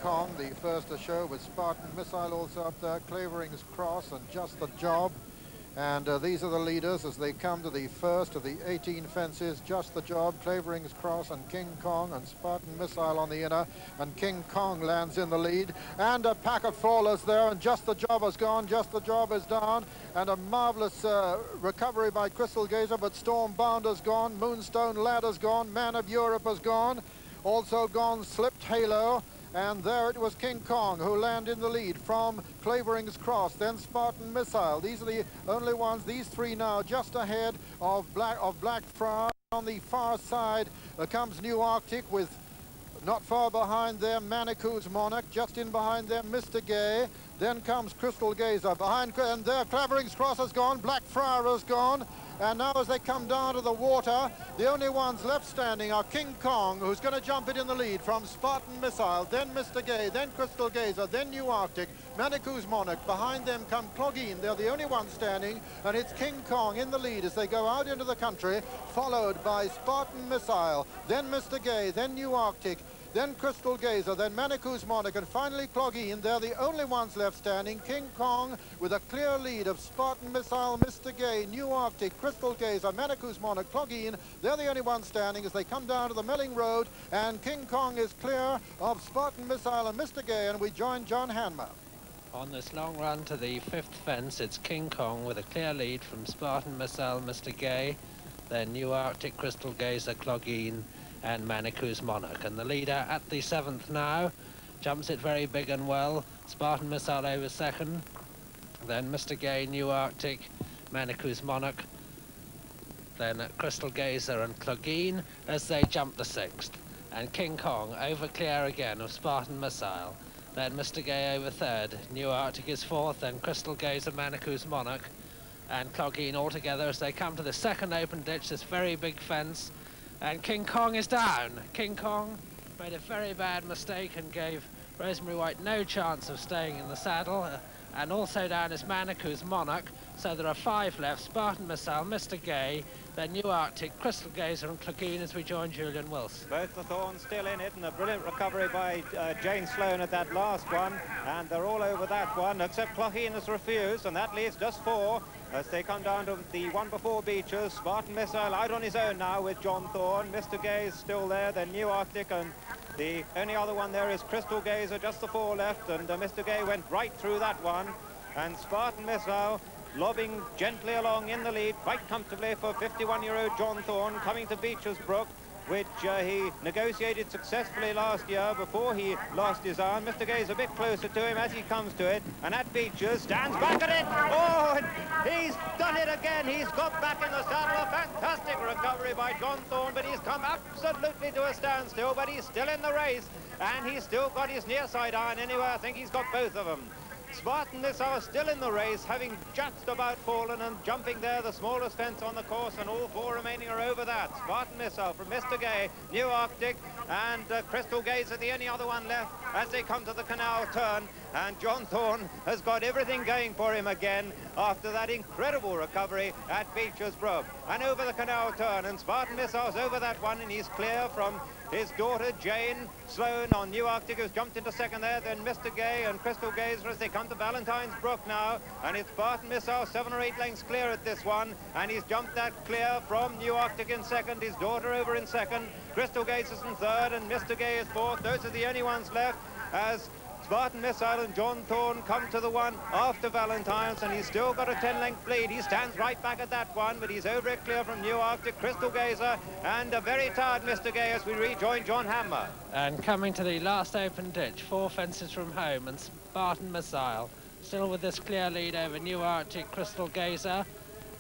Kong, the first to show, with Spartan Missile also up there, Clavering's Cross and Just the Job. And these are the leaders as they come to the first of the 18 fences. Just the Job, Clavering's Cross and King Kong, and Spartan Missile on the inner, and King Kong lands in the lead. And a pack of fallers there, and Just the Job has gone, Just the Job is down, and a marvelous recovery by Crystal Gazer, but Storm Bound has gone, Moonstone Lad has gone, Man of Europe has gone, also gone Slipped Halo. And there it was King Kong who landed in the lead from Clavering's Cross, then Spartan Missile. These are the only ones, these three now just ahead of Blackfriar. On the far side comes New Arctic, with not far behind them Manicou's Monarch, just in behind them Mr. Gay. Then comes Crystal Gazer behind, and there Clavering's Cross has gone, Blackfriar has gone. And now as they come down to the water, the only ones left standing are King Kong, who's going to jump it in the lead from Spartan Missile, then Mr. Gay, then Crystal Gazer, then New Arctic, Manicou's Monarch. Behind them come Cloggeen. They're the only ones standing, and it's King Kong in the lead as they go out into the country, followed by Spartan Missile, then Mr. Gay, then New Arctic, then Crystal Gazer, then Manicou's Monarch, and finally Cloggeen. They're the only ones left standing. King Kong with a clear lead of Spartan Missile, Mr. Gay, New Arctic, Crystal Gazer, Manicou's Monarch, Cloggeen. They're the only ones standing as they come down to the Melling Road, and King Kong is clear of Spartan Missile and Mr. Gay, and we join John Hanmer. On this long run to the fifth fence, it's King Kong with a clear lead from Spartan Missile, Mr. Gay, then New Arctic, Crystal Gazer, Cloggeen, and Manicou's Monarch. And the leader at the seventh now jumps it very big and well. Spartan Missile over second, then Mr. Gay, New Arctic, Manicou's Monarch, then Crystal Gazer and Cloggeen as they jump the sixth. And King Kong over clear again of Spartan Missile, then Mr. Gay over third, New Arctic is fourth, then Crystal Gazer, Manicou's Monarch, and Cloggeen all together as they come to the second open ditch, this very big fence. And King Kong is down. King Kong made a very bad mistake and gave Rosemary White no chance of staying in the saddle. And also down is Manicou's Monarch. So there are five left: Spartan Missile, Mr. Gay, then New Arctic, Crystal Gazer and Cloggeen as we join Julian Wilson. Both the Thorns still in it, and a brilliant recovery by Jane Sloan at that last one. And they're all over that one, except Cloggeen has refused, and that leaves just four as they come down to the one before Beeches. Spartan Missile out on his own now with John Thorne. Mr. Gay is still there, then New Arctic, and the only other one there is Crystal Gazer, just the four left, and Mr. Gay went right through that one. And Spartan Missile lobbing gently along in the lead, quite comfortably for 51-year-old John Thorne, coming to Beeches Brook, which he negotiated successfully last year before he lost his arm. Mr. Gay's a bit closer to him as he comes to it, and at Beeches stands back at it. Oh, he's done it again. He's got back in the saddle. A fantastic recovery by John Thorne, but he's come absolutely to a standstill, but he's still in the race, and he's still got his near side iron anyway. I think he's got both of them. Spartan Missile still in the race, having just about fallen and jumping there, the smallest fence on the course, and all four remaining are over that. Spartan Missile from Mr. Gay, New Arctic, and Crystal Gazer, the only other one left as they come to the canal turn. And John Thorne has got everything going for him again after that incredible recovery at Beeches Brook. And over the canal turn, and Spartan Missile's over that one, and he's clear from his daughter Jane Sloan on New Arctic, who's jumped into second there, then Mr. Gay and Crystal Gazer as they come to Valentine's Brook now, and it's Spartan Missile 7 or 8 lengths clear at this one, and he's jumped that clear from New Arctic in second, his daughter over in second, Crystal Gazer's in third, and Mr. Gay is fourth. Those are the only ones left as Spartan Missile and John Thorne come to the one after Valentine's, and he's still got a 10-length lead. He stands right back at that one, but he's over it clear from New Arctic, Crystal Gazer, and a very tired Mr. Gay as we rejoin John Hammer. And coming to the last open ditch, 4 fences from home, and Spartan Missile still with this clear lead over New Arctic, Crystal Gazer,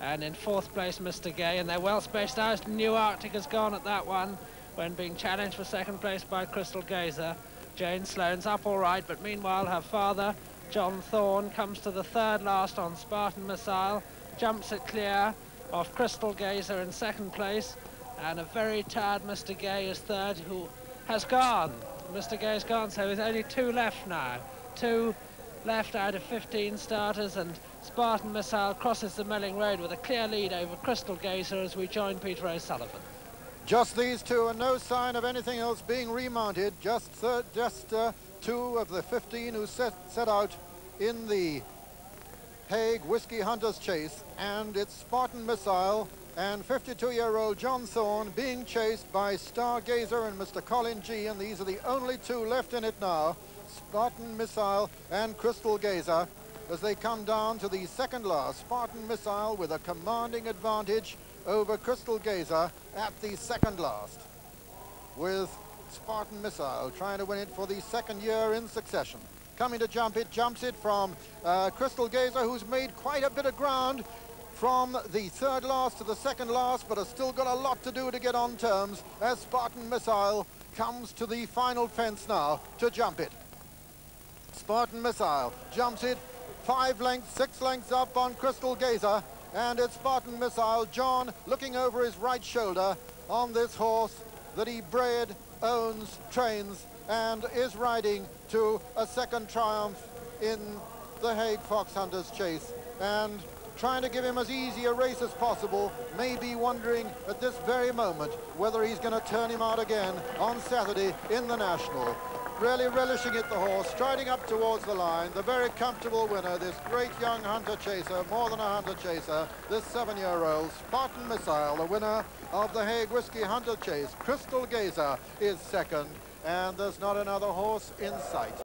and in 4th place Mr. Gay, and they're well spaced out. New Arctic has gone at that one when being challenged for 2nd place by Crystal Gazer. Jane Sloan's up all right, but meanwhile her father, John Thorne, comes to the 3rd last on Spartan Missile, jumps it clear of Crystal Gazer in 2nd place, and a very tired Mr. Gay is 3rd, who has gone. Mr. Gay's gone, so there's only 2 left now. 2 left out of 15 starters, and Spartan Missile crosses the Melling Road with a clear lead over Crystal Gazer as we join Peter O'Sullivan. Just these two, and no sign of anything else being remounted. Just two of the 15 who set out in the Haig Whisky Hunters Chase, and it's Spartan Missile and 52-year-old John Thorne being chased by Stargazer and Mr. Colin G, and these are the only two left in it now, Spartan Missile and Crystal Gazer, as they come down to the second last. Spartan Missile with a commanding advantage over Crystal Gazer at the second last, with Spartan Missile trying to win it for the second year in succession. Coming to jump it, jumps it from Crystal Gazer, who's made quite a bit of ground from the third last to the second last, but has still got a lot to do to get on terms as Spartan Missile comes to the final fence now to jump it. Spartan Missile jumps it 5 lengths, 6 lengths up on Crystal Gazer, and it's Spartan Missile, John, looking over his right shoulder on this horse that he bred, owns, trains, and is riding to a second triumph in the Haig Fox Hunters Chase, and trying to give him as easy a race as possible, maybe wondering at this very moment whether he's going to turn him out again on Saturday in the National. Really relishing it, the horse, striding up towards the line, the very comfortable winner, this great young hunter chaser, more than a hunter chaser, this 7-year-old Spartan Missile, the winner of the Haig Whisky Hunter Chase. Crystal Gazer is second, and there's not another horse in sight.